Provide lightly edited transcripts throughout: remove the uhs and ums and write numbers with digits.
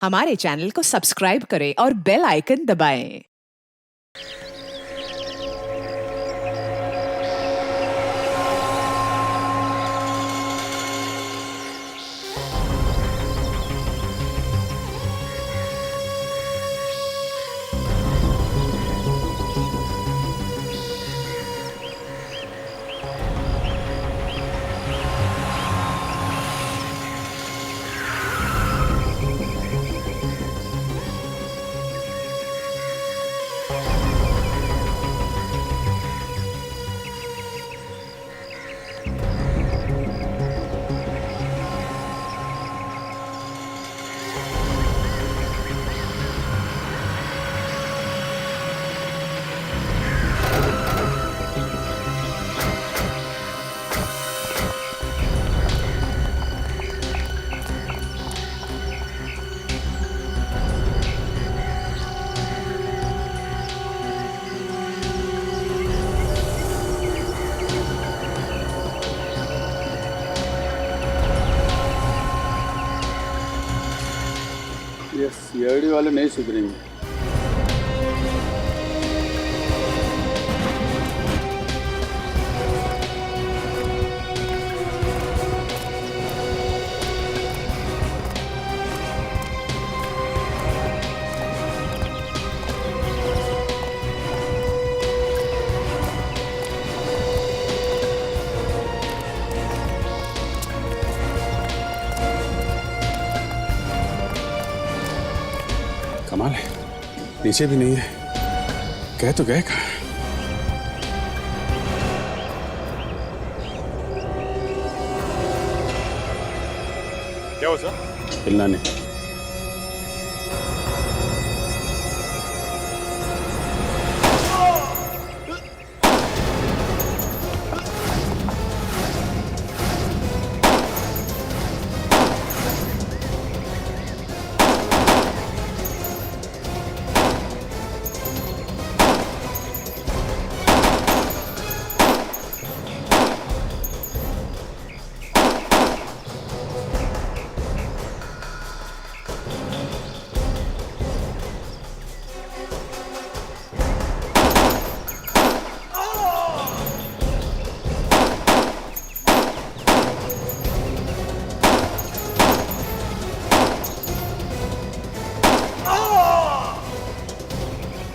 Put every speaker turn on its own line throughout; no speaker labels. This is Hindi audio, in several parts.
हमारे चैनल को सब्सक्राइब करें और बेल आइकन दबाएं।
ये सीआईडी वाले नहीं सुधरेंगे।
कमाल है, नीचे भी नहीं है। कह तो गए कहाँ?
क्या हुआ सर?
हिलना नहीं।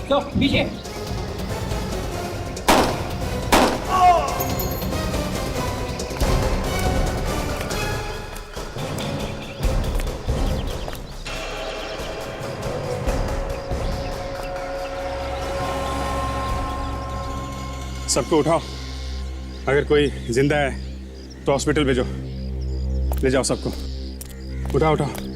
तो पीछे
सबको उठाओ। अगर कोई जिंदा है तो हॉस्पिटल भेजो। ले जाओ सबको। उठाओ उठाओ।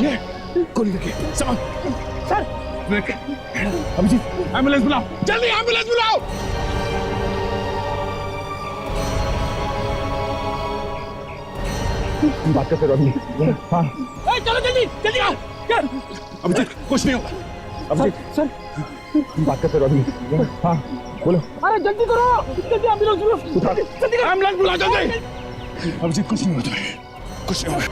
ये गोली लगी। सामान सर, अभिजीत एम्बुलेंस बुलाओ, जल्दी एम्बुलेंस बुलाओ। बात करते रहो अभी। हाँ
चलो जल्दी जल्दी आओ।
अभिजीत, कुछ नहीं होगा। अभिजीत सर, बात करते रहो अभी। हाँ बोलो।
अरे जल्दी करो, जल्दी एम्बुलेंस बुलाओ, जल्दी करो,
एम्बुलेंस बुलाओ जल्दी। अभिजीत कुछ नहीं होगा, कुछ नहीं होगा।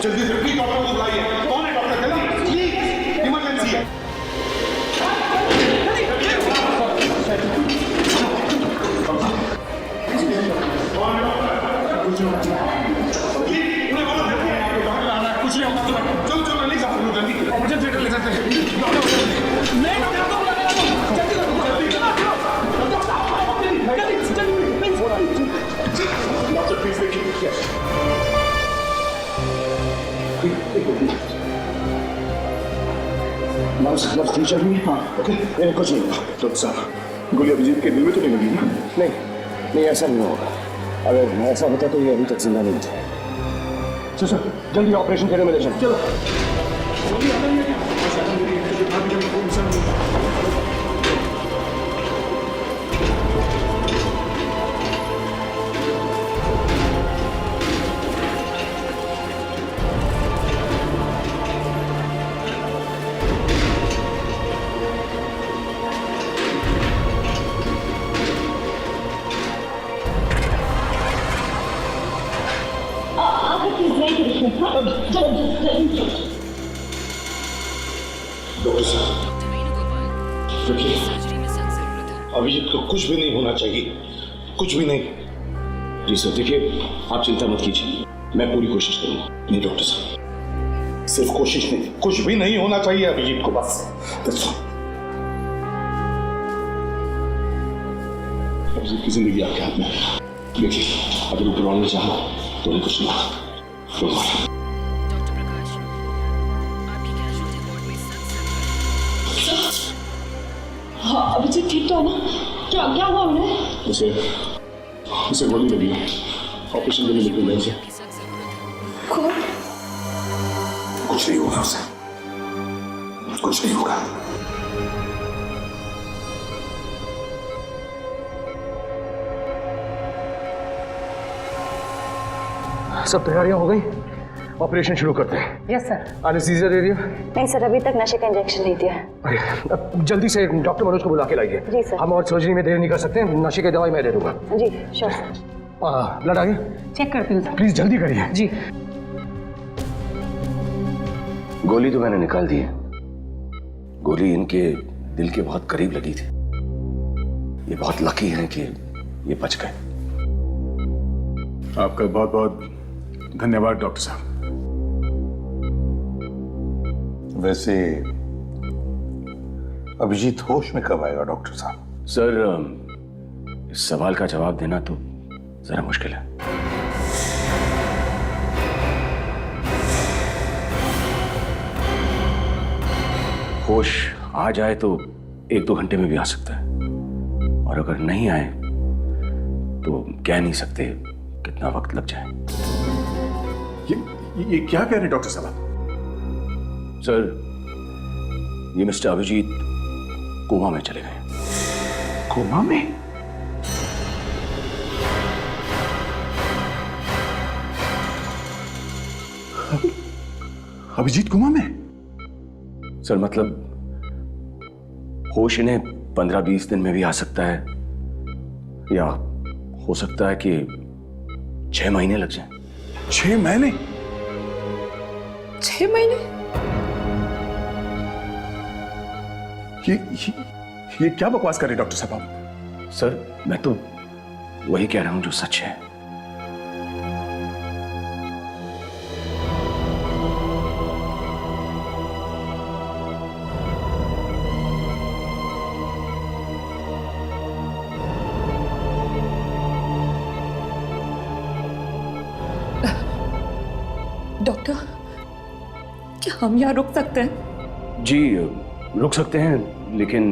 जल्दी जल्दी डॉक्टर को बुलाइए। कौन है डॉक्टर? जल्दी प्लीज, इमरजेंसी है। कुछ नहीं होगा। चलो चलो जल्दी साहब, जल्दी मुझे थिएटर ले जाते हैं। डॉक्टर प्लीज देखिए। नर्स टीचर भी। हाँ ओके, कुछ नहीं। डॉक्टर साहब, गोली अभिजीत के दिल में तो नहीं लगी ना? नहीं,
नहीं ऐसा नहीं होगा, अगर ऐसा होता तो ये अभी तक जिंदा नहीं थे। सर जल्दी ऑपरेशन थिएटर में ले चलो। चलो
डॉक्टर साहब देखिए, अभिजीत को कुछ भी नहीं होना चाहिए, कुछ भी नहीं।
जी सर, देखिए आप चिंता मत कीजिए, मैं पूरी कोशिश करूंगा। नहीं डॉक्टर साहब, सिर्फ कोशिश नहीं,
कुछ भी नहीं होना चाहिए अभिजीत को, बस।
अभिजीत की जिंदगी आपके हाथ में है। देखिए अगर ऊपर वाले चाहा तो उन्हें कुछ नहीं होगा।
हाँ अभिजीत ठीक तो है ना? क्या क्या हुआ उन्हें?
उसे गोली लगी है, ऑपरेशन के लिए निकल गए थे। कुछ नहीं होगा उसे, कुछ नहीं होगा। सब तैयारियां हो गई, ऑपरेशन शुरू करते हैं।
Yes sir.
एनेस्थीसिया दे दिया?
नहीं सर, अभी तक नशे का इंजेक्शन नहीं दिया है।
अरे अब जल्दी से डॉक्टर मनोज को बुला के लाइए।
जी सर।
हम और सर्जरी में देर नहीं कर सकते, नशे की दवाई मैं दे दूंगा।
जी श्योर सर।
ब्लड आ गया?
चेक करती हूँ सर।
प्लीज जल्दी करिए।
जी।
गोली तो मैंने निकाल दी है, गोली इनके दिल के बहुत करीब लगी थी। ये बहुत लकी है कि ये बच गए।
आपका बहुत बहुत धन्यवाद डॉक्टर साहब।
वैसे अभिजीत होश में कब आएगा डॉक्टर साहब?
सर इस सवाल का जवाब देना तो जरा मुश्किल है। होश आ जाए तो 1-2 घंटे में भी आ सकता है, और अगर नहीं आए तो कह नहीं सकते कितना वक्त लग जाए।
ये क्या कह रहे हैं डॉक्टर साहब?
सर ये मिस्टर अभिजीत कोमा में चले गए।
कोमा में? अभिजीत कोमा में?
सर मतलब होश इन्हें 15-20 दिन में भी आ सकता है, या हो सकता है कि 6 महीने लग जाएं।
6 महीने?
6 महीने?
ये क्या बकवास कर रहे डॉक्टर साहब आप?
सर मैं तो वही कह रहा हूं जो सच है।
डॉक्टर क्या हम यहाँ रुक सकते हैं?
जी रुक सकते हैं, लेकिन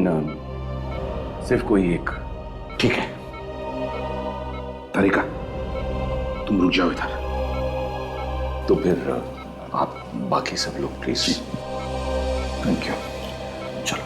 सिर्फ कोई एक।
ठीक है तरीका, तुम रुक जाओ इधर।
तो फिर आप बाकी सब लोग प्लीज।
Thank you. चलो।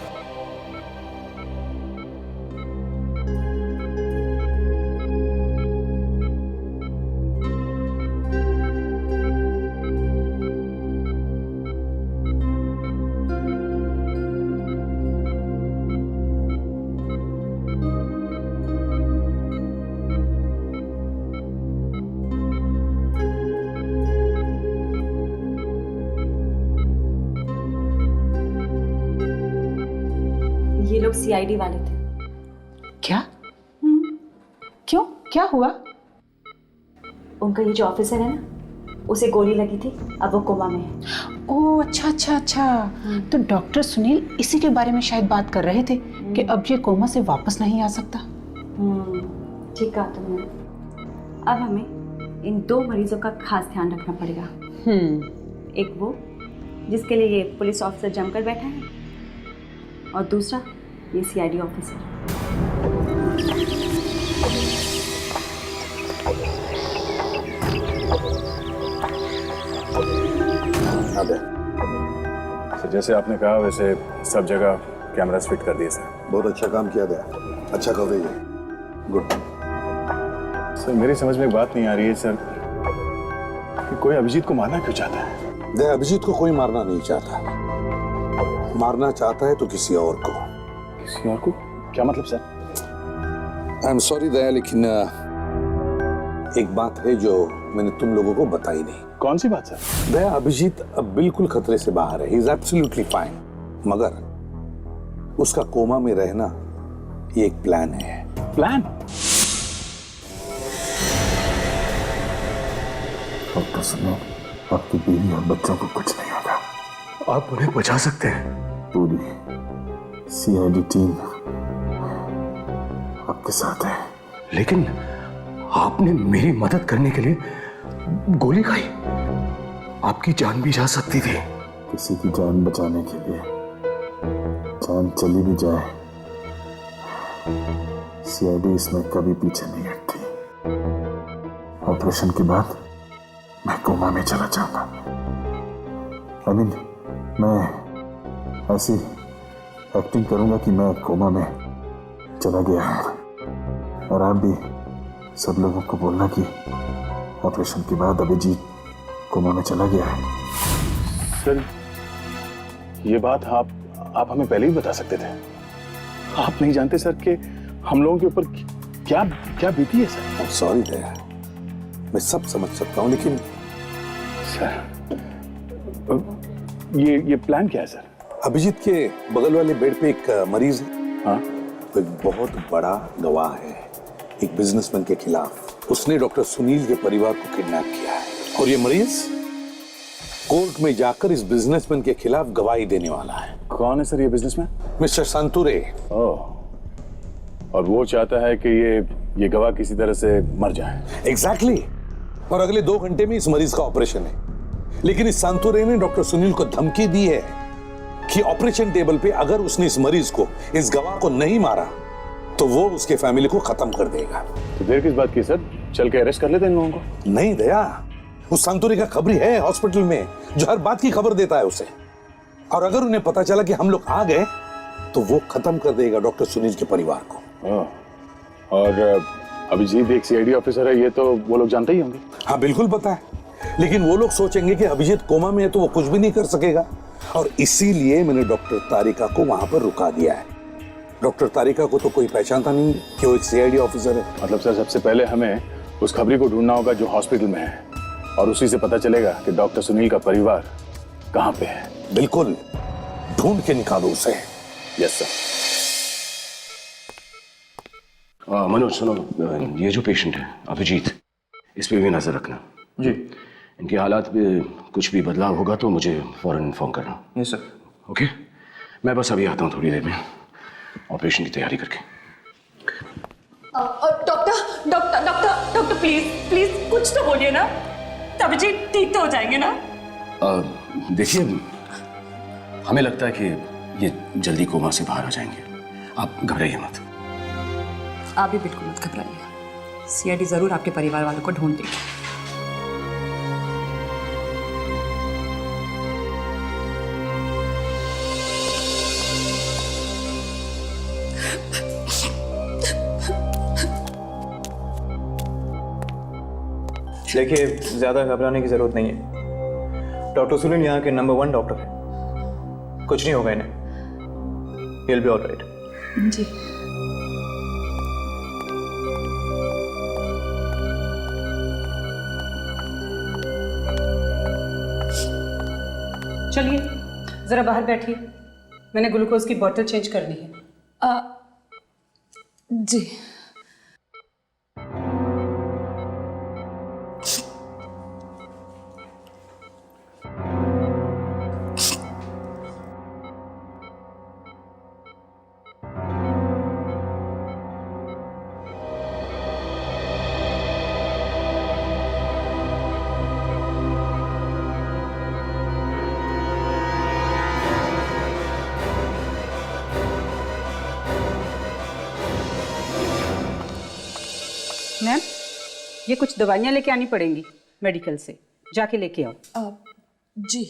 ये लोग सीआईडी वाले थे।
क्या? क्यों, क्या हुआ?
उनका ये जो ऑफिसर है ना, उसे गोली लगी थी, अब वो कोमा में है।
ओह अच्छा अच्छा अच्छा, तो डॉक्टर सुनील इसी के बारे में शायद बात कर रहे थे कि अब ये कोमा से वापस नहीं आ सकता।
ठीक कहा तुमने। अब हमें इन 2 मरीजों का खास ध्यान रखना पड़ेगा। एक वो जिसके लिए ये पुलिस ऑफिसर जमकर बैठा है, और दूसरा ये सीआईडी ऑफिसर।
जैसे आपने कहा वैसे सब जगह कैमरास फिट कर दिए सर।
बहुत अच्छा काम किया गया, अच्छा कवरेज है, गुड।
सर मेरी समझ में एक बात नहीं आ रही है सर कि कोई अभिजीत को मारना क्यों चाहता है?
दया, अभिजीत को कोई मारना नहीं चाहता, मारना चाहता है तो किसी और को।
किसी और को? क्या मतलब सर?
आई एम सॉरी दया, लेकिन एक बात है जो मैंने तुम लोगों को बताई नहीं।
कौन सी बात सर?
दया, अभिजीत अब बिल्कुल खतरे से बाहर है, ही इज एब्सोल्युटली फाइन, मगर उसका कोमा में रहना ये एक प्लान है।
प्लान?
डॉक्टर सुनो, आपकी बीवी और बच्चों को कुछ नहीं होगा,
आप उन्हें बचा सकते हैं।
पूरी सीआईडी टीम आपके साथ है।
लेकिन आपने मेरी मदद करने के लिए गोली खाई, आपकी जान भी जा सकती थी।
किसी की जान बचाने के लिए जान चली भी जाए, सीआईडी इसमें कभी पीछे नहीं हटती। ऑपरेशन के बाद मैं कोमा में चला जाऊंगा। मैं ऐसी एक्टिंग करूंगा कि मैं कोमा में चला गया हूं, और आप भी सब लोगों को बोलना कि ऑपरेशन के बाद अभिजीत कोमा में चला गया है।
सर ये बात आप हमें पहले ही बता सकते थे। आप नहीं जानते सर कि हम लोगों के ऊपर क्या क्या बीती है सर।
सॉरी दया, मैं सब समझ सकता हूं, लेकिन
सर ये प्लान क्या है सर?
अभिजीत के बगल वाले बेड पे एक मरीज है।
हाँ?
वो एक बहुत बड़ा गवाह है एक बिजनेसमैन के खिलाफ। उसने डॉक्टर सुनील के परिवार को किडनैप किया है, और ये मरीज कोर्ट में जाकर इस बिजनेसमैन के खिलाफ गवाही देने वाला है।
कौन है सर ये बिजनेसमैन?
मिस्टर संतुरे।
और वो चाहता है कि ये गवाह किसी तरह से मर जाए।
एग्जैक्टली। और अगले 2 घंटे में इस मरीज का ऑपरेशन है, लेकिन इस संतुरे ने डॉक्टर सुनील को धमकी दी है कि ऑपरेशन टेबल पे अगर उसने इस मरीज को, इस गवाह को नहीं मारा तो वो उसके फैमिली को खत्म कर देगा।
तो देर किस बात की सर, चल के अरेस्ट कर लेते हैं इन लोगों को।
नहीं दया, उस संतुरी का खबरी है हॉस्पिटल में जो हर बात की खबर देता है उसे, और अगर उन्हें पता चला कि हम लोग आ गए तो वो खत्म कर देगा डॉक्टर सुनील के परिवार को।
और अभिजीत एक सीआईडी ऑफिसर है, ये तो वो लोग जानते ही होंगे।
हाँ बिल्कुल पता है, लेकिन वो लोग सोचेंगे कि अभिजीत कोमा में है तो वो कुछ भी नहीं कर सकेगा, और इसीलिए मैंने डॉक्टर तारिका को वहां पर रुका दिया है। डॉक्टर तारिका को तो कोई पहचानता नहीं कि वो एक सीआईडी ऑफिसर है।
मतलब सर सबसे पहले हमें उस खबरी को ढूंढना होगा जो हॉस्पिटल में है, और उसी से पता चलेगा कि डॉक्टर सुनील का परिवार कहाँ पे है।
बिल्कुल, ढूंढ के निकालो उसे।
Yes sir.
मनोज सुनो, ये जो पेशेंट है अभिजीत, इस पे भी नजर रखना
जी।
इनके हालात में कुछ भी बदलाव होगा तो मुझे फौरन इन्फॉर्म करना।
Yes sir.
ओके, मैं बस अभी आता हूँ थोड़ी देर में ऑपरेशन की तैयारी करके।
Doctor doctor doctor doctor please please कुछ तो बोलिए ना, तभी जी ठीक तो हो जाएंगे ना।
देखिए, हमें लगता है कि ये जल्दी कोमा से बाहर आ जाएंगे, आप घबराइए मत।
आप भी बिल्कुल मत घबराइए, सीआईडी जरूर आपके परिवार वालों को ढूंढ देगी।
देखिए, ज्यादा घबराने की जरूरत नहीं है। डॉक्टर सुनील यहाँ के नंबर 1 डॉक्टर है, कुछ नहीं होगा इन्हें। He'll be all right।
जी।
चलिए जरा बाहर बैठिए, मैंने ग्लूकोज की बोतल चेंज करनी है।
जी।
मैम, ये कुछ दवाइयाँ लेके आनी पड़ेंगी मेडिकल से, जाके लेके आओ।
जी।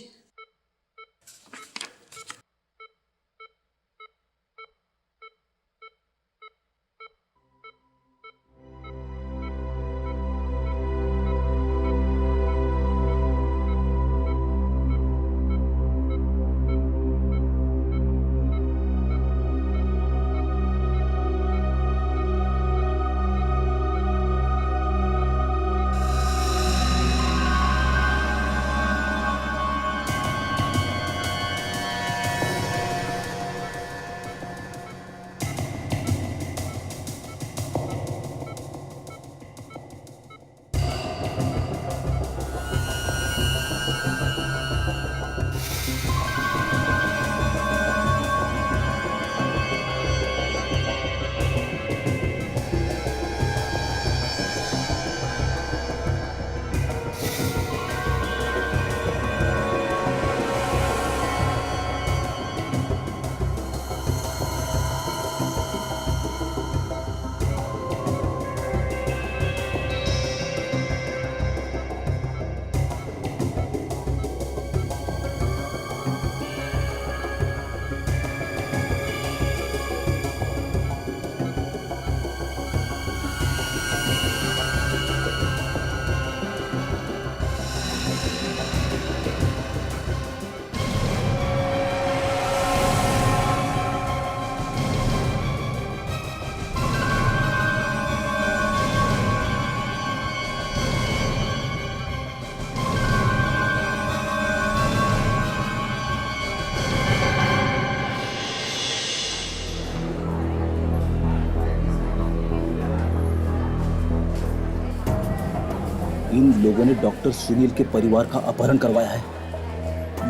इन लोगों ने डॉक्टर सुनील के परिवार का अपहरण करवाया है।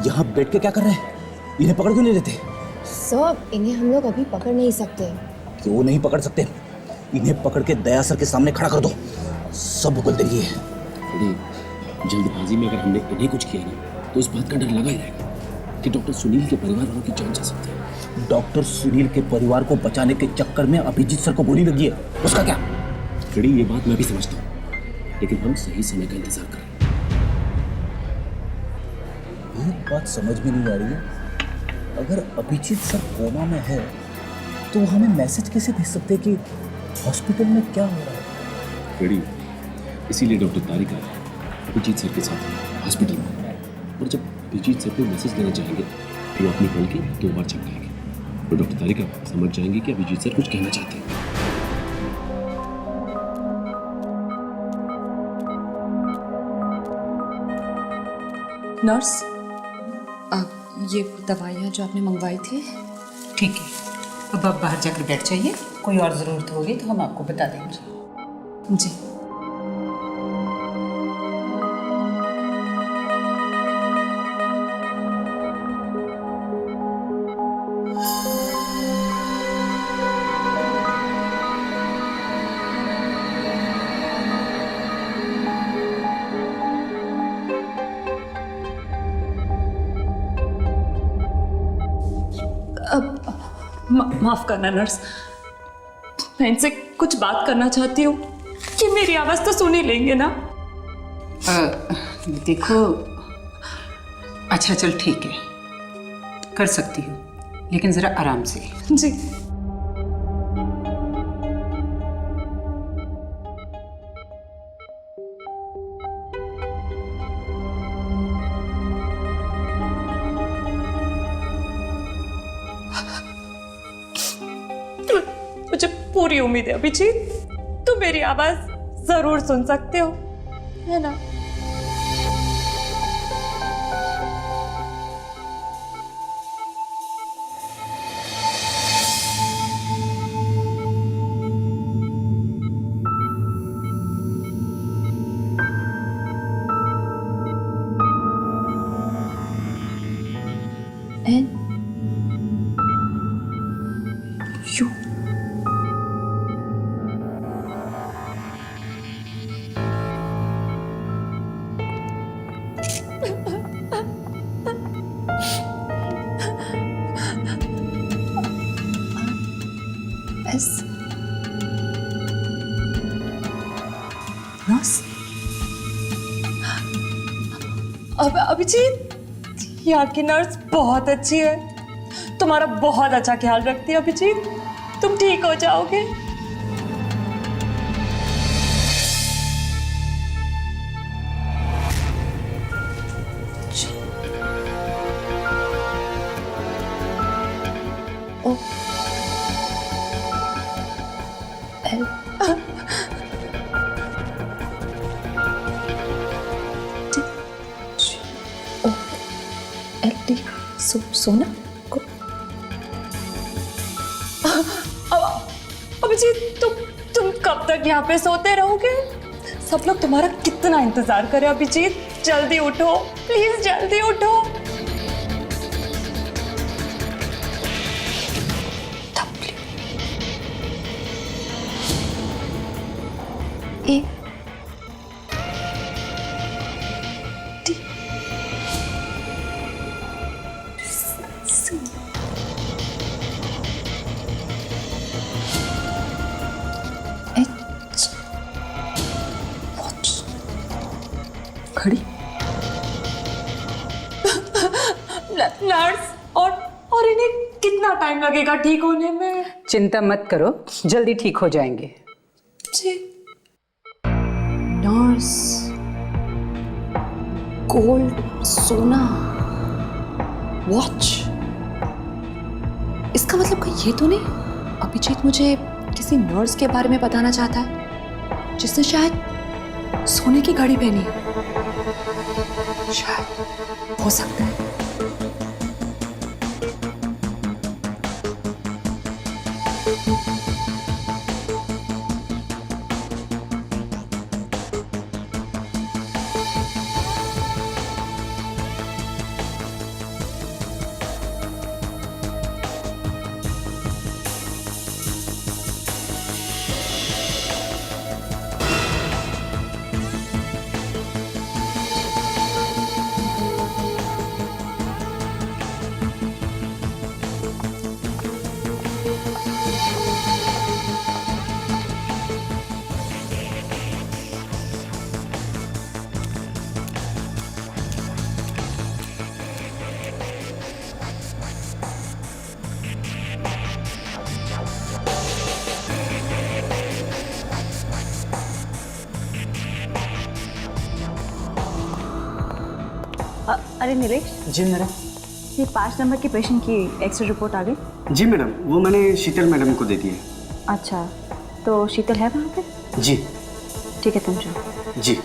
यहाँ बैठ के क्या कर रहे हैं? इन्हें पकड़ क्यों नहीं लेते?
सर, इन्हें हम लोग अभी पकड़ नहीं सकते।
क्यों नहीं पकड़ सकते? इन्हें पकड़ के दया सर के सामने खड़ा कर दो, सब उगल देंगे।
जल्दबाजी में अगर हमने इन्हें कुछ किया ना तो इस बात का डर लगा ही रहेगा कि डॉक्टर सुनील के परिवार वालों की जान जा सकती है।
डॉक्टर सुनील के परिवार को बचाने के चक्कर में अभिजीत सर को गोली लगी है, उसका क्या?
फ्रेडी, ये बात मैं भी समझता हूँ, लेकिन हम सही समय का इंतजार करें।
एक बात समझ में नहीं आ रही है, अगर अभिजीत सर कोमा में है तो वो हमें मैसेज कैसे भेज सकते हैं कि हॉस्पिटल में क्या हो रहा है?
फ्रेडी, इसीलिए डॉक्टर तारिका अभिजीत सर के साथ हॉस्पिटल में, और जब अभिजीत सर को मैसेज देना चाहेंगे तो वो अपनी कॉल की 2 बार चमकाएंगे, तो डॉक्टर तारिका समझ जाएंगे कि अभिजीत सर कुछ कहना चाहते हैं।
नर्स, ये दवाइयाँ जो आपने मंगवाई थी।
ठीक है, अब आप बाहर जाकर बैठ जाइए, कोई और ज़रूरत होगी तो हम आपको बता देंगे।
जी। माफ करना नर्स, मैं इनसे कुछ बात करना चाहती हूँ कि मेरी आवाज तो सुन ही लेंगे ना?
देखो, अच्छा चल ठीक है, कर सकती हूँ, लेकिन जरा आराम से।
जी। मुझे पूरी उम्मीद है अभिजीत, तुम मेरी आवाज जरूर सुन सकते हो, है ना? U S nurse. अब अभिजीत, यहाँ की नर्स बहुत अच्छी है, तुम्हारा बहुत अच्छा ख्याल रखती है अभिजीत, तुम ठीक हो जाओगे। O L T O L T सोना को। अभिजीत, तुम कब तक यहाँ पे सोते रहोगे? सब लोग तुम्हारा कितना इंतजार करे अभिजीत, जल्दी उठो प्लीज, जल्दी उठो। A T C H watch घड़ी। नर्स, और इन्हें कितना टाइम लगेगा ठीक होने में?
चिंता मत करो, जल्दी ठीक हो जाएंगे।
जी। नर्स, गोल्ड, सोना, वॉच, इसका मतलब कहीं ये तो नहीं अभिजीत मुझे किसी नर्स के बारे में बताना चाहता है जिसने शायद सोने की घड़ी पहनी है? शायद हो सकता है।
अरे नीलेश।
जी मैडम।
ये 5 नंबर के पेशेंट की एक्सरे रिपोर्ट आ गई?
जी मैडम, वो मैंने शीतल मैडम को दे दी है।
अच्छा, तो शीतल है वहाँ पे?
जी
ठीक है, तुम जाओ।
जी।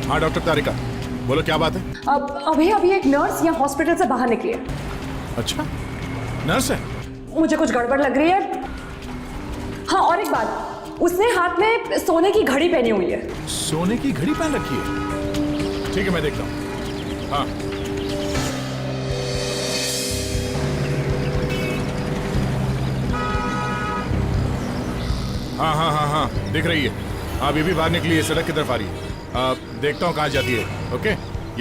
हाँ डॉक्टर तारिका, बोलो क्या बात है?
अब अभी एक नर्स यहाँ हॉस्पिटल से बाहर निकली है।
अच्छा, नर्स है?
मुझे कुछ गड़बड़ लग रही है। हाँ, और एक बात, उसने हाथ में सोने की घड़ी पहनी हुई है।
सोने की घड़ी पहन रखी है? ठीक है, मैं देखता हूँ। हाँ हाँ हाँ हाँ हाँ दिख रही है। अभी भी बाहर निकली है, सड़क की तरफ आ रही है। देखता हूँ कहाँ जाती है। ओके,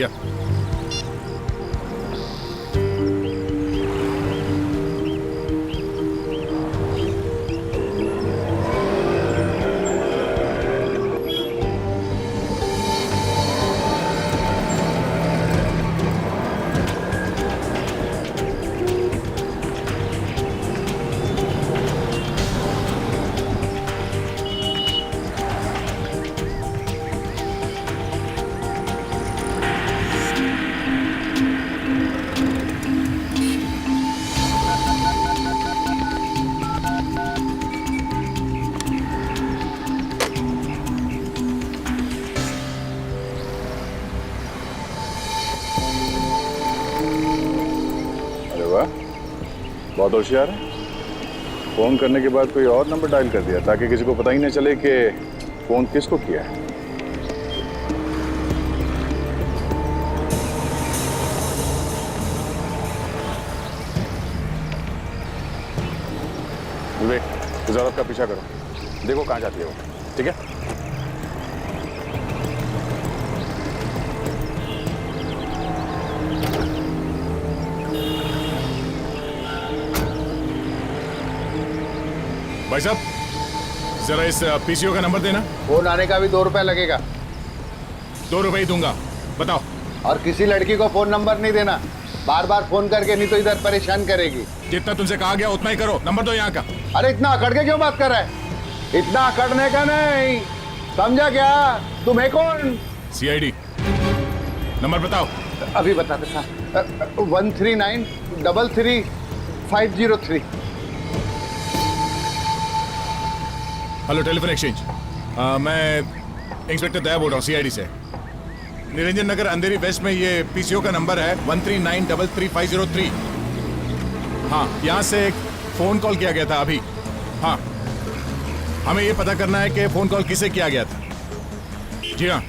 या बहुत होशियार है। फोन करने के बाद कोई और नंबर डायल कर दिया ताकि किसी को पता ही नहीं चले कि फोन किसको किया है। विवेक, इस औरत का पीछा करो, देखो कहाँ जाती है वो। ठीक है? भाई साहब, जरा इस पीसीओ का नंबर देना।
फोन आने का भी 2 रुपए लगेगा।
2 रुपए ही दूंगा, बताओ।
और किसी लड़की को फोन नंबर नहीं देना, बार बार फोन करके, नहीं तो इधर परेशान करेगी।
जितना तुमसे कहा गया उतना ही करो। नंबर दो यहाँ का।
अरे इतना अकड़ के क्यों बात कर रहा है? इतना अकड़ने का नहीं, समझा क्या? तुम है कौन?
सीआईडी। नंबर बताओ।
अभी बताते साहब। 139333503।
Hello, telephone exchange. मैं इंस्पेक्टर दया बोल रहा हूँ, सीआईडी से। निरंजन नगर अंधेरी वेस्ट में ये पीसीओ का नंबर है 139333503। हाँ, यहाँ से एक फोन कॉल किया गया था अभी। हाँ, हमें ये पता करना है कि फोन कॉल किसे किया गया था। जी हाँ,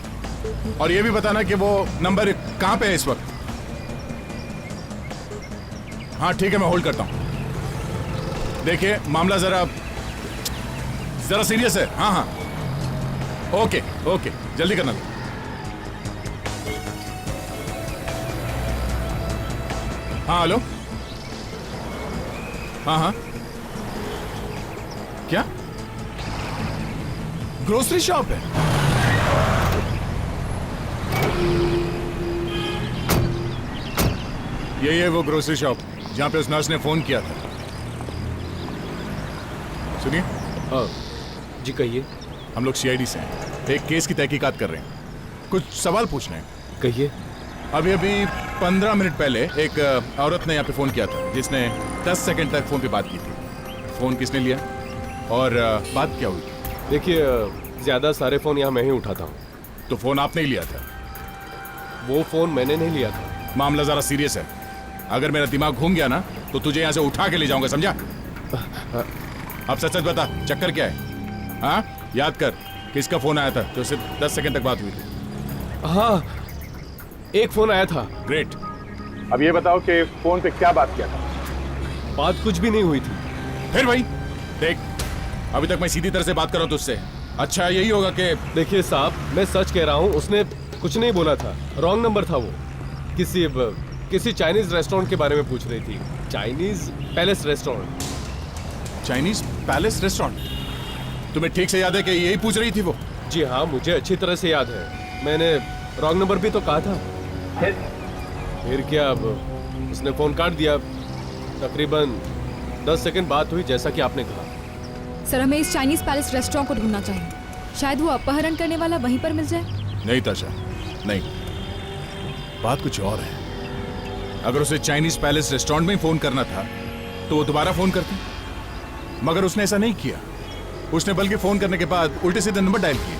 और ये भी बताना कि वो नंबर कहाँ पे है इस वक्त। हाँ ठीक है, मैं होल्ड करता हूँ। देखिए, मामला जरा सीरियस है। हाँ हाँ, ओके ओके, जल्दी करना। हाँ हेलो। हाँ हाँ, क्या ग्रोसरी शॉप है? यही है वो ग्रोसरी शॉप जहां पे उस नर्स ने फोन किया था। सुनिए।
जी कहिए।
हम लोग सीआईडी से हैं, एक केस की तहकीकात कर रहे हैं, कुछ सवाल पूछने हैं।
कहिए।
अभी 15 मिनट पहले एक औरत ने यहाँ पे फ़ोन किया था, जिसने 10 सेकंड तक फ़ोन पे बात की थी। फ़ोन किसने लिया और बात क्या हुई?
देखिए, ज़्यादा सारे फ़ोन यहाँ मैं ही उठाता हूँ।
तो फ़ोन आपने ही लिया था?
वो फ़ोन मैंने नहीं लिया था।
मामला ज़रा सीरियस है, अगर मेरा दिमाग घूम गया ना तो तुझे यहाँ से उठा के ले जाऊंगा, समझा? अब सच सच बता, चक्कर क्या है? हाँ, याद कर किसका फ़ोन आया था जो सिर्फ 10 सेकंड तक बात हुई थी?
हाँ, एक फ़ोन आया था।
ग्रेट। अब ये बताओ कि फ़ोन पे क्या बात किया था?
बात कुछ भी नहीं हुई थी।
फिर भाई देख, अभी तक मैं सीधी तरह से बात कर रहा हूँ तुझसे। अच्छा यही होगा कि
देखिए साहब, मैं सच कह रहा हूँ, उसने कुछ नहीं बोला था। रॉन्ग नंबर था वो। किसी चाइनीज रेस्टोरेंट के बारे में पूछ रही थी। Chinese palace restaurant.
Chinese palace restaurant? तुम्हें ठीक से याद है कि यही पूछ रही थी वो?
जी हाँ, मुझे अच्छी तरह से याद है। मैंने रॉन्ग नंबर भी तो कहा था। फिर क्या, अब उसने फोन काट दिया। तकरीबन 10 सेकंड बात हुई, जैसा कि आपने कहा।
सर, हमें इस चाइनीज पैलेस रेस्टोरेंट को ढूंढना चाहिए। शायद वो अपहरण करने वाला वहीं पर मिल जाए।
नहीं ताशा, नहीं, बात कुछ और है। अगर उसे चाइनीज पैलेस रेस्टोरेंट में फोन करना था तो वो दोबारा फोन करती, मगर उसने ऐसा नहीं किया। उसने बल्कि फोन करने के बाद उल्टे सीधे नंबर डायल किए,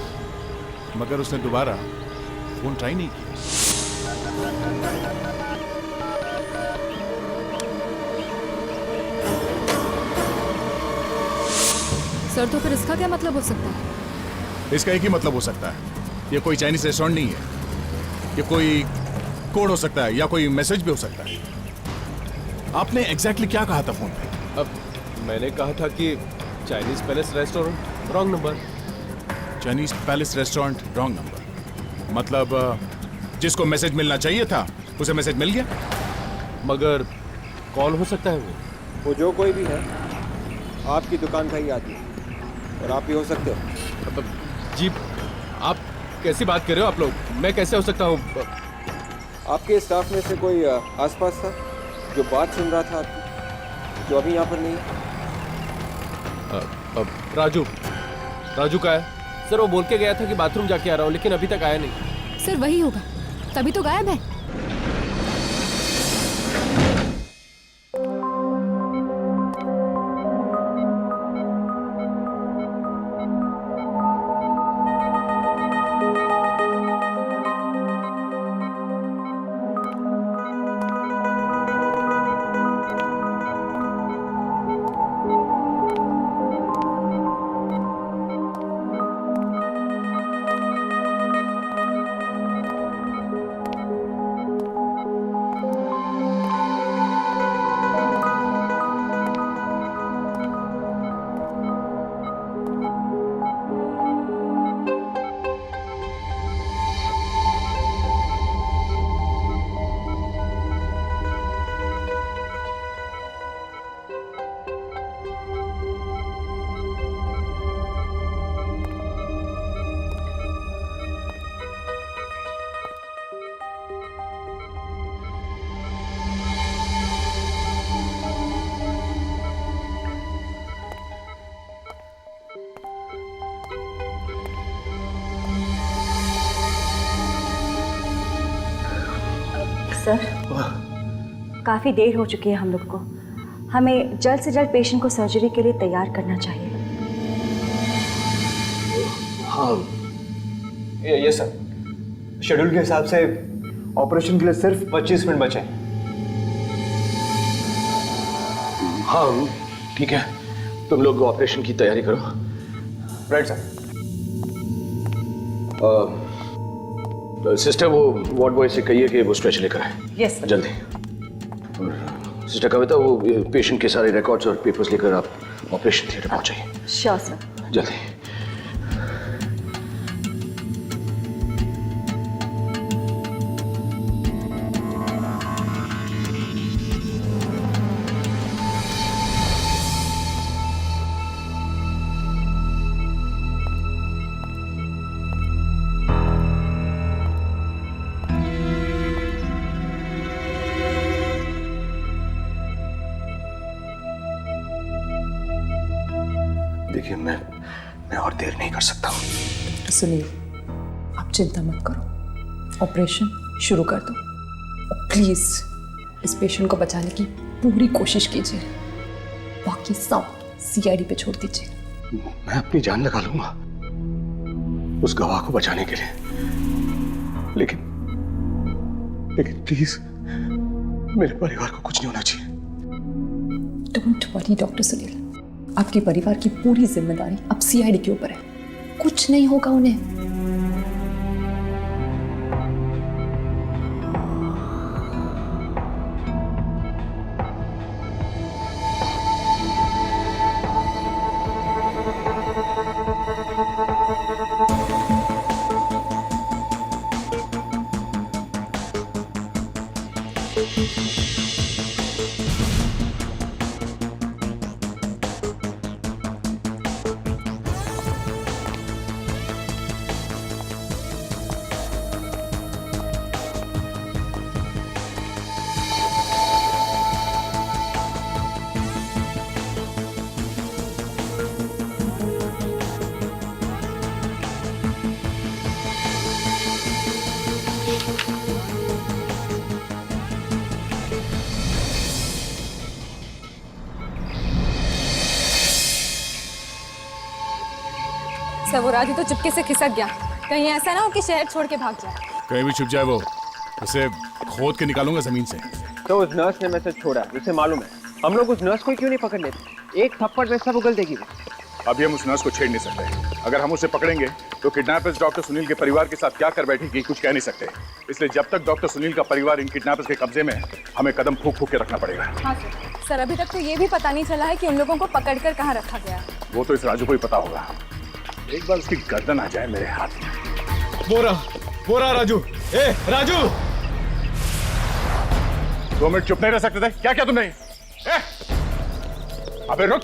मगर उसने दोबारा फोन ट्राई नहीं किया।
सर, तो फिर इसका क्या मतलब हो सकता है?
इसका एक ही मतलब हो सकता है, ये कोई चाइनीज रेस्टोरेंट नहीं है। ये कोई कोड हो सकता है या कोई मैसेज भी हो सकता है। आपने एग्जैक्टली क्या कहा था फोन पे?
अब मैंने कहा था कि Chinese palace restaurant, wrong number.
Chinese palace restaurant, wrong number. मतलब जिसको मैसेज मिलना चाहिए था उसे मैसेज मिल गया,
मगर कौन हो सकता है
वो जो कोई भी है, आपकी दुकान का ही आदमी, और आप भी हो सकते हो।
जी, आप कैसी बात कर रहे हो आप लोग? मैं कैसे हो सकता हूँ?
आपके स्टाफ में से कोई आसपास था जो बात सुन रहा था आपकी, जो अभी यहाँ पर नहीं है?
राजू का है सर। वो बोल के गया था कि बाथरूम जाके आ रहा हूँ, लेकिन अभी तक आया नहीं।
सर, वही होगा, तभी तो गायब है।
सर, काफ़ी देर हो चुकी है हम लोग को। हमें जल्द से जल्द पेशेंट को सर्जरी के लिए तैयार करना चाहिए।
हाँ, ये सर, शेड्यूल के हिसाब से ऑपरेशन के लिए सिर्फ 25 मिनट बचे हैं।
हाँ ठीक है, तुम लोग ऑपरेशन की तैयारी करो।
Right sir.
सिस्टर, वो वार्ड बॉय से कहिए कि वो स्ट्रेचर लेकर आए।
Yes sir.
जल्दी। सिस्टर कविता, वो पेशेंट के सारे रिकॉर्ड्स और पेपर्स लेकर आप ऑपरेशन थिएटर पहुंचाइए।
Sure sir.
जल्दी।
देखिए मैं और देर नहीं कर सकता हूँ।
डॉक्टर सुनील, आप चिंता मत करो, ऑपरेशन शुरू कर दो। प्लीज इस पेशेंट को बचाने की पूरी कोशिश कीजिए, बाकी सब सीआईडी पे छोड़ दीजिए।
मैं अपनी जान लगा लूंगा उस गवाह को बचाने के लिए, लेकिन प्लीज मेरे परिवार को कुछ नहीं होना चाहिए।
डोंट वरी डॉक्टर सुनील, आपके परिवार की पूरी जिम्मेदारी अब सीआईडी के ऊपर है, कुछ नहीं होगा उन्हें।
सर वो राजू तो चुपके से खिसक गया, कहीं ऐसा ना हो कि शहर छोड़ के भाग जाए।
कहीं भी छुप जाए वो, उसे खोद के निकालूंगा जमीन से।
तो उस नर्स ने मैसेज छोड़ा, उसे मालूम है। हम लोग उस नर्स को क्यों नहीं पकड़ लेते? एक थप्पड़ में सब उगल देगी वो।
अभी हम उस नर्स को छेड़ नहीं सकते। अगर हम उसे पकड़ेंगे तो किडनैपर्स डॉक्टर सुनील के परिवार के साथ क्या कर बैठेगी कुछ कह नहीं सकते। इसलिए जब तक डॉक्टर सुनील का परिवार इन किडनैपर्स के कब्जे में है, हमें कदम फूंक फूंक के रखना पड़ेगा।
हाँ सर, अभी तक तो ये भी पता नहीं चला है कि उन लोगों को पकड़कर कहाँ रखा गया।
वो तो इस राजू को ही पता होगा। एक बार उसकी गर्दन आ जाए मेरे हाथ में।
बोरा राजू, ए राजू!
2 मिनट चुप नहीं रह सकते थे? क्या क्या तुमने? अबे रुक!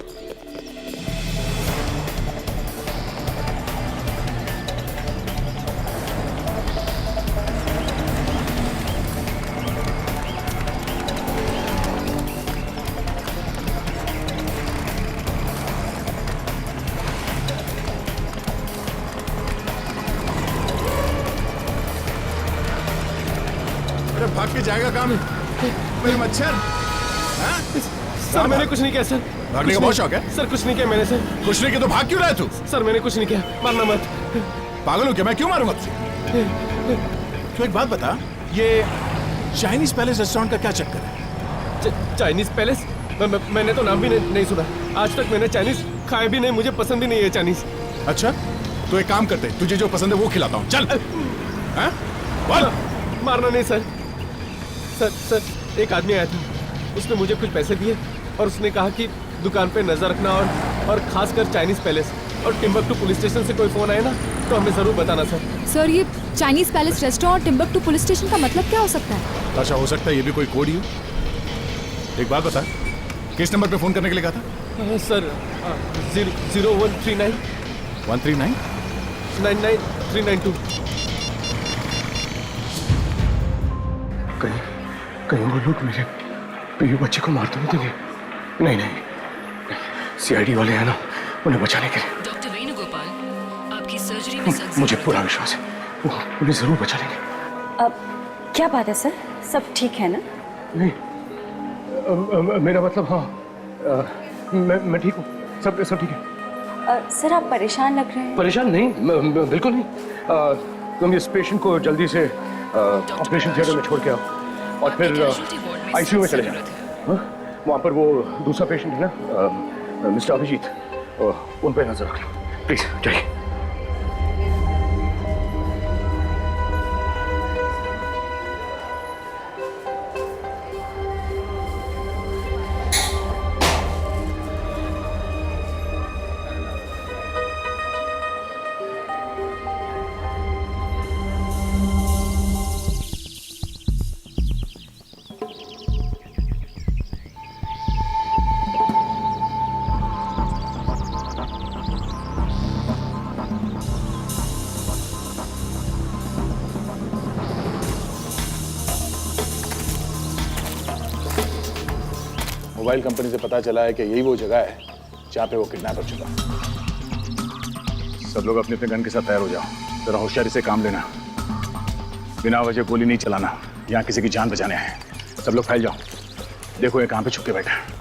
भाग के जाएगा काम मेरे मच्छर।
सर मैंने कुछ नहीं किया सर।
भागने का बहुत शौक है?
सर कुछ नहीं किया मैंने सर।
कुछ नहीं किया तो भाग क्यों रहा है तू?
सर मैंने कुछ नहीं किया, मारना मत।
पागल हो क्या? मैं क्यों मारूंगा तुझे? तो एक बात बता, ये चाइनीज पैलेस रेस्टोरेंट का क्या चक्कर है?
Chinese palace? मैंने तो नाम भी नहीं सुना। आज तक मैंने चाइनीज खाया भी नहीं, मुझे पसंद ही नहीं है चाइनीज।
अच्छा तो एक काम करते, तुझे जो पसंद है वो खिलाता हूँ। चल बोल।
मारना नहीं सर। सर एक आदमी आया था, उसने मुझे कुछ पैसे दिए और उसने कहा कि दुकान पे नजर रखना और खासकर चाइनीज पैलेस और टिम्बकटू पुलिस स्टेशन से कोई फोन आए ना तो हमें जरूर बताना सर।
सर ये चाइनीज पैलेस रेस्टोरेंट और टिम्बकटू पुलिस स्टेशन का मतलब क्या हो सकता है?
अच्छा हो सकता है ये भी कोई कोड ही हो। एक बात बता, किस नंबर पे फोन करने के लिए कहा था?
सर 0139
139
99392।
कहीं वो लोग मेरे पीयू बच्चे को मार तो नहीं देंगे? नहीं, सीआईडी वाले हैं ना, उन्हें बचाने के लिए।
डॉक्टर वेणुगोपाल, आपकी सर्जरी में
मुझे पूरा विश्वास है, वो उन्हें जरूर बचा लेंगे।
अब क्या बात है सर, सब ठीक है ना?
नहीं, मेरा मतलब हाँ, मैं ठीक हूँ, सब ठीक है।
सर आप परेशान लग रहे हैं।
परेशान नहीं, बिल्कुल नहीं। तुम इस पेशेंट को जल्दी से ऑपरेशन थिएटर में छोड़ के आओ और फिर आईसीयू में चले जाओ। वहाँ पर वो दूसरा पेशेंट है ना, मिस्टर अभिजीत, उन पर नजर रख लो प्लीज। जाइए।
मोबाइल कंपनी से पता चला है कि यही वो जगह है जहाँ पे वो किडनैपर छुपा। सब लोग अपने अपने गन के साथ तैयार हो जाओ। जरा होशियारी से काम लेना, बिना वजह गोली नहीं चलाना। यहाँ किसी की जान बचाने आए। सब लोग फैल जाओ। देखो ये कहाँ पे छुप के बैठा है।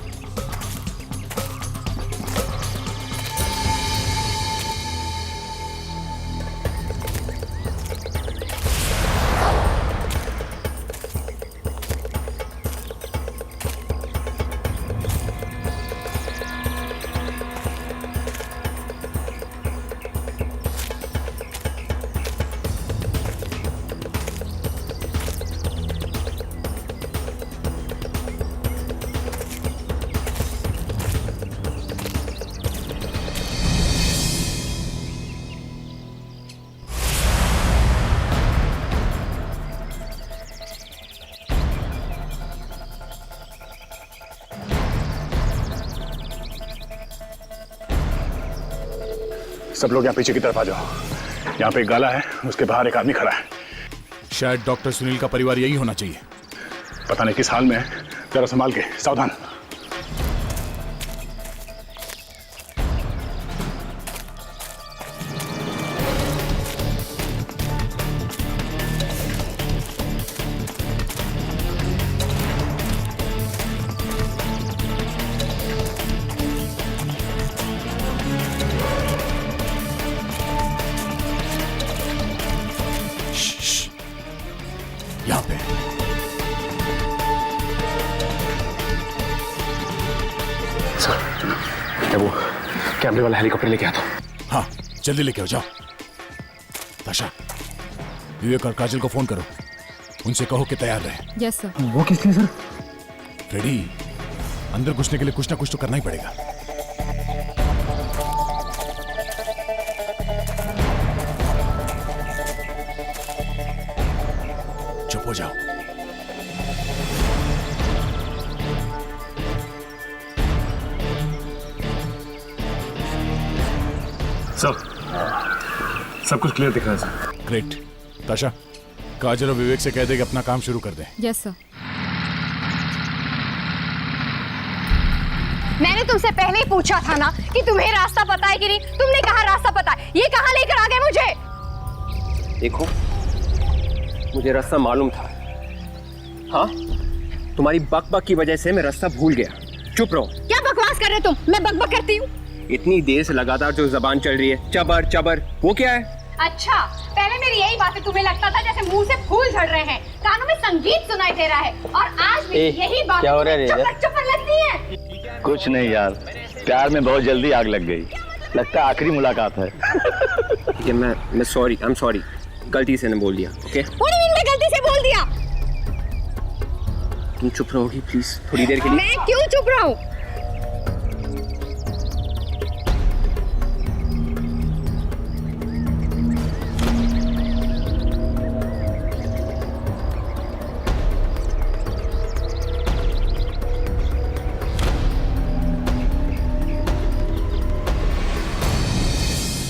सब लोग यहाँ पीछे की तरफ आ जाओ। यहाँ पे एक गाला है, उसके बाहर एक आदमी खड़ा है। शायद डॉक्टर सुनील का परिवार यही होना चाहिए। पता नहीं किस हाल में है। जरा संभाल के, सावधान। यहाँ पे
सर, क्या वो कैमरे वाला हेलीकॉप्टर लेके आता?
हाँ, जल्दी लेके आओ, जाओ। ताशा, विवेक और काजल को फोन करो। उनसे कहो कि तैयार रहे।
Yes sir.
वो किस लिए सर?
फ्रेडी, अंदर घुसने के लिए कुछ ना कुछ तो करना ही पड़ेगा। चुप हो जाओ।
सब कुछ क्लियर दिख रहा है सर।
ग्रेट। ताशा, काजल और विवेक से कह दे कि अपना काम शुरू कर दें।
Yes sir.
मैंने तुमसे पहले ही पूछा था ना कि तुम्हें रास्ता पता है कि नहीं। तुमने कहा रास्ता पता है। ये कहाँ लेकर आ गए मुझे?
देखो, मुझे रास्ता मालूम था। हाँ, तुम्हारी बकबक की वजह से मैं रास्ता भूल गया। चुप रहो।
क्या बकवास कर रहे तुम? मैं बकबक करती हूँ?
इतनी देर से लगातार जो जबान चल रही है, चबर चबर, वो क्या है?
अच्छा, पहले मेरी यही बातें तुम्हें लगता था जैसे मुंह से फूल झड़ रहे हैं, कानों में संगीत सुनाई दे रहा है, और आज भी यही बात चपर चपर लगती है।
कुछ नहीं यार, प्यार में बहुत जल्दी आग लग गई। लगता है आखिरी मुलाकात है।
ठीक है, मैं सॉरी, आई एम सॉरी। गलती से ने बोल दिया। ओके?
मैं गलती से बोल दिया।
तुम चुप रहोगी प्लीज थोड़ी देर के लिए?
मैं क्यों चुप रहा हूँ?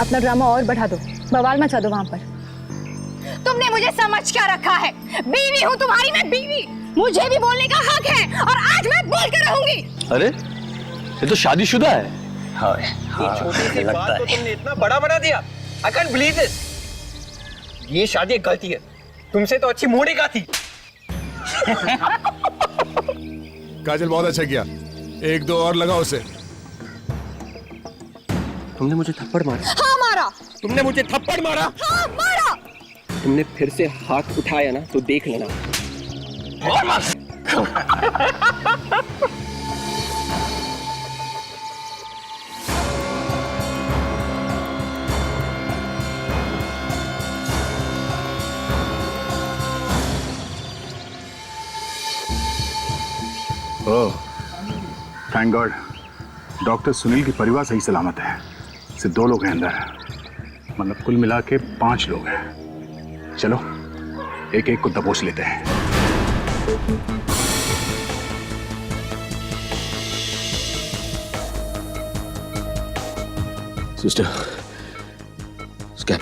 अपना ड्रामा और बढ़ा दो, बवाल मचा दो वहां पर।
तुमने मुझे समझ क्या रखा है? बीवी हूँ तुम्हारी, मैं बीवी। मुझे भी बोलने का हक है, और आज मैं बोल कर रहूंगी।
अरे, ये तो शादीशुदा है। हाँ,
छोटी सी बात को तुमने इतना बड़ा बना दिया। I can't believe this। ये शादी एक गलती है। तुमसे तो अच्छी मोड़ी का थी।
काजल, बहुत अच्छा किया। एक दो और लगाओ उसे।
तुमने मुझे थप्पड़ मारा?
हाँ मारा।
तुमने मुझे थप्पड़ मारा?
हाँ मारा।
तुमने फिर से हाथ उठाया ना तो देख लेना। और मार।
ओह, थैंक गॉड। डॉक्टर सुनील की परिवार सही सलामत है। सिर्फ 2 लोग हैं अंदर, मतलब कुल मिला के 5 लोग हैं। चलो एक एक को दबोच लेते हैं।
सिस्टर, स्कैप।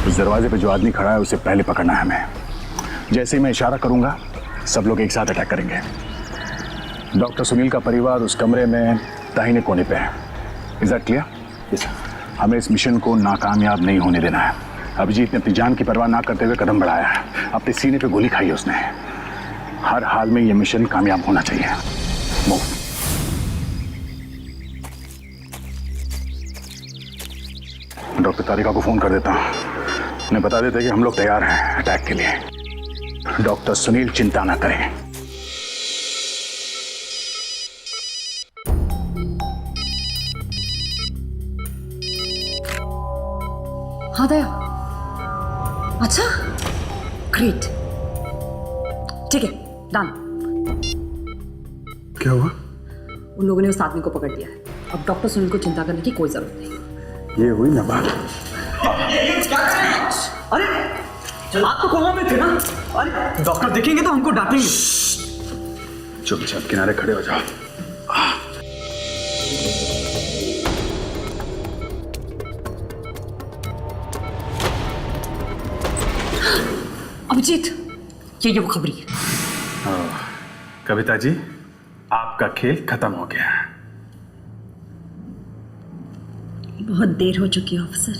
उस दरवाजे पे जो आदमी खड़ा है उसे पहले पकड़ना है हमें। जैसे ही मैं इशारा करूंगा सब लोग एक साथ अटैक करेंगे। डॉक्टर सुनील का परिवार उस कमरे में दाहिने कोने पे है। Is that clear? यस। हमें इस मिशन को नाकामयाब नहीं होने देना है। अभिजीत ने अपनी जान की परवाह ना करते हुए कदम बढ़ाया है। अपने सीने पे गोली खाई उसने। हर हाल में यह मिशन कामयाब होना चाहिए। मूव। डॉक्टर तारिका को फोन कर देता हूं। उन्हें बता देते कि हम लोग तैयार हैं अटैक के लिए। डॉक्टर सुनील चिंता ना करें।
हाँ दया। अच्छा, ग्रेट। ठीक है, डन।
क्या हुआ?
उन लोगों ने उस आदमी को पकड़ लिया है। अब डॉक्टर सुनील को चिंता करने की कोई जरूरत नहीं।
ये हुई ना बात।
अरे आप तो कोमा में थे ना? अरे डॉक्टर देखेंगे तो हमको डांटेंगे।
चुपचाप किनारे खड़े हो जाओ।
अभिजीत, ये वो खबरी है।
कविता जी, आपका खेल खत्म हो गया है।
बहुत देर हो चुकी है ऑफिसर।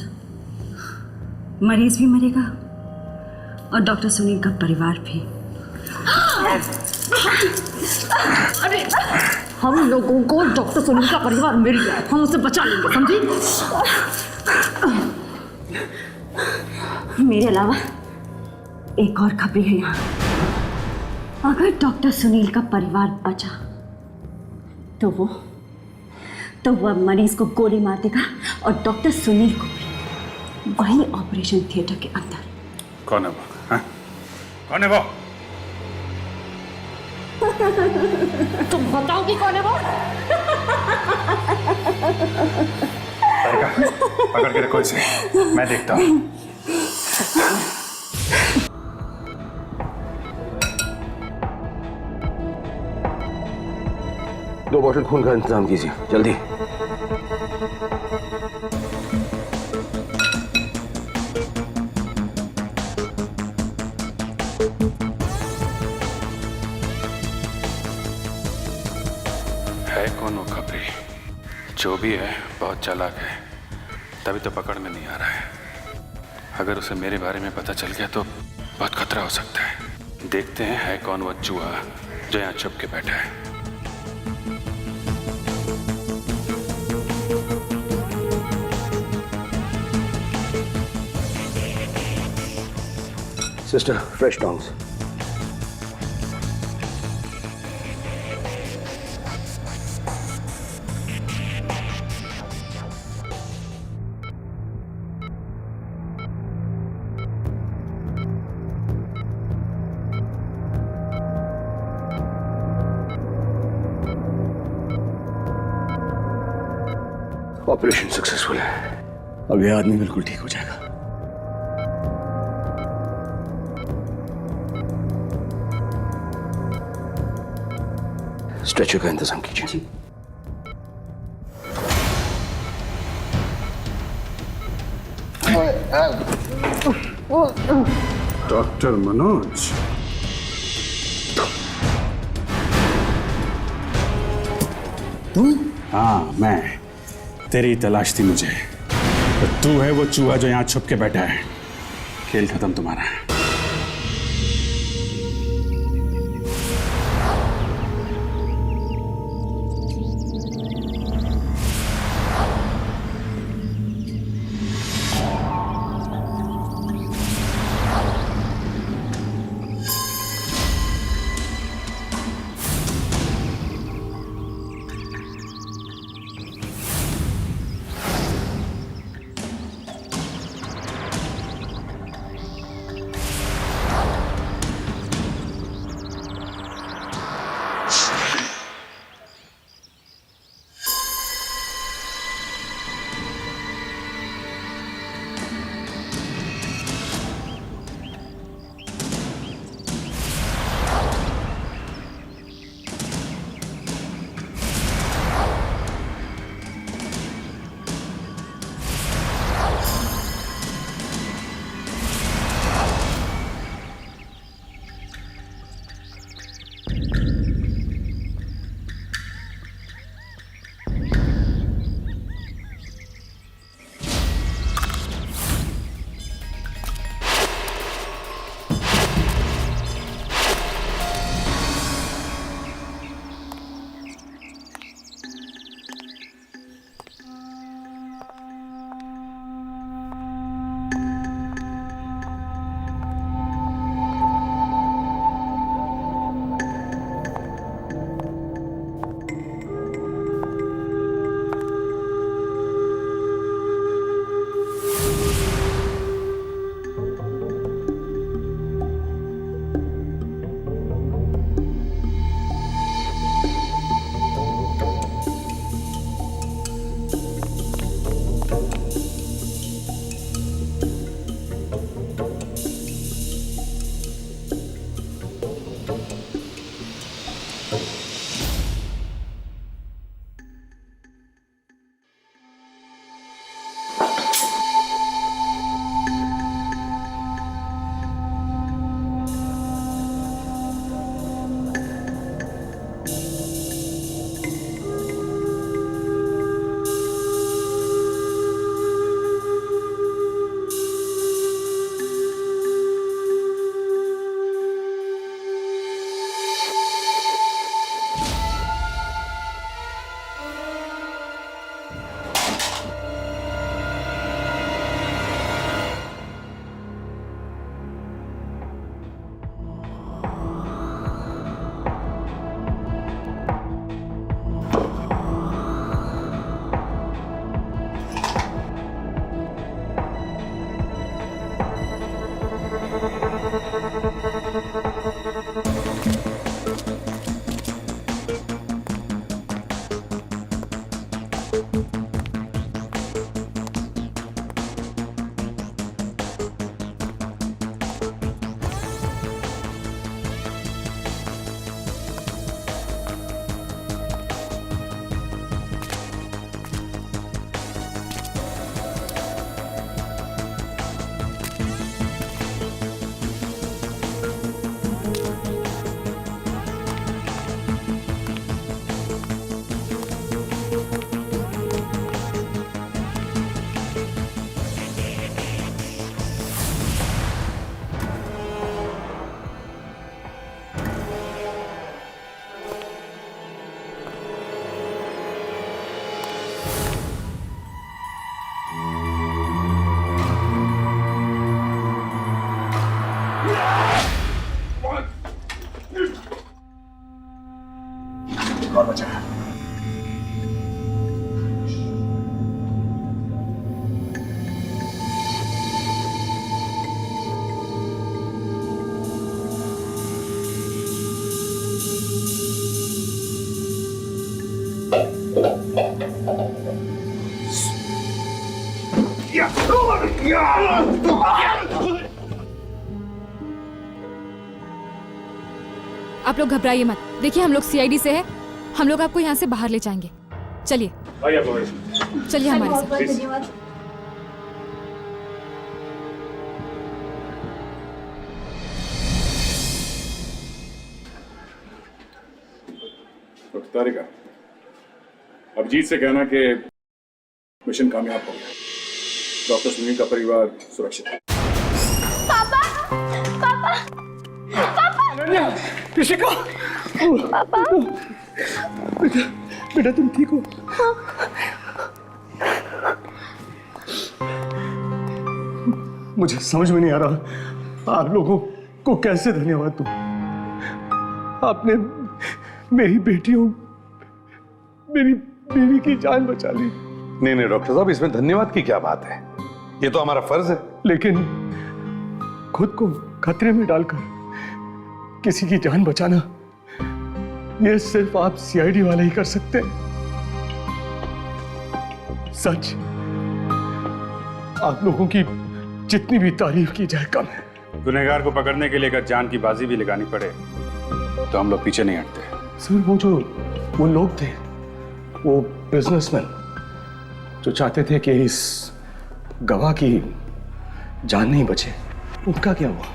मरीज भी मरेगा और डॉक्टर सुनील का परिवार भी।
अरे हम लोगों को डॉक्टर सुनील का परिवार मिल गया, हम उसे बचा लेंगे, समझी?
मेरे अलावा एक और खबरी है यहाँ। अगर डॉक्टर सुनील का परिवार बचा तो वो मरीज को गोली मार देगा और डॉक्टर सुनील को भी वही ऑपरेशन थिएटर के अंदर।
कौन है वो? हाँ? कौन है वो?
तुम बताओगी कौन है वो?
पकड़ के रखो इसे, मैं देखता हूँ।
दो बॉटल खून का इंतजाम कीजिए, जल्दी।
है कौन वो खबरी? जो भी है बहुत चालाक है, तभी तो पकड़ में नहीं आ रहा है। अगर उसे मेरे बारे में पता चल गया तो बहुत खतरा हो सकता है। देखते हैं है कौन वो चूहा जो यहाँ छुप के बैठा है।
Sister, fresh tongs. Operation successful है।
अब यह आदमी बिल्कुल ठीक हो जाएगा।
स्ट्रेचर का इंतजाम कीजिए।
डॉक्टर मनोज,
तुम?
हाँ, मैं। तेरी तलाश थी मुझे। तो तू है वो चूहा जो यहाँ छुप के बैठा है। खेल खत्म तुम्हारा।
आप लोग घबराइए मत। देखिए हम लोग सीआईडी से हैं, हम लोग आपको यहाँ से बाहर ले जाएंगे। चलिए चलिए हमारे साथ।
डॉक्टर तारिका, अभिजीत से कहना कि मिशन कामयाब हो गया। डॉक्टर सुनील का परिवार सुरक्षित है।
पापा पापा पापा
ऋषिका,
पापा
बेटा बेटा तुम ठीक हो? मुझे समझ में नहीं आ रहा आप लोगों को कैसे धन्यवाद दूं। आपने मेरी बेटियों, मेरी बीवी की जान बचा ली।
नहीं नहीं डॉक्टर साहब, इसमें धन्यवाद की क्या बात है, ये तो हमारा फर्ज है।
लेकिन खुद को खतरे में डालकर किसी की जान बचाना, ये सिर्फ आप सीआईडी वाले ही कर सकते हैं। सच, आप लोगों की जितनी भी तारीफ की जाए कम है।
गुनहगार को पकड़ने के लिए अगर जान की बाजी भी लगानी पड़े तो हम लोग पीछे नहीं हटते।
सर, वो लोग थे, वो बिजनेसमैन जो चाहते थे कि इस गवाह की जान नहीं बचे, उनका क्या हुआ?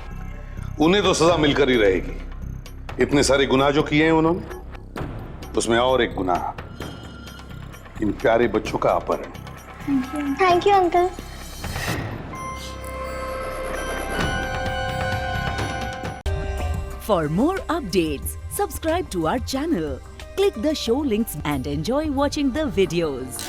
उन्हें तो सजा मिलकर ही रहेगी। इतने सारे गुनाह जो किए हैं उन्होंने, उसमें और एक गुनाह, इन प्यारे बच्चों का अपहरण।
Thank you uncle.
For more updates, subscribe to our channel, click the show links and enjoy watching the videos.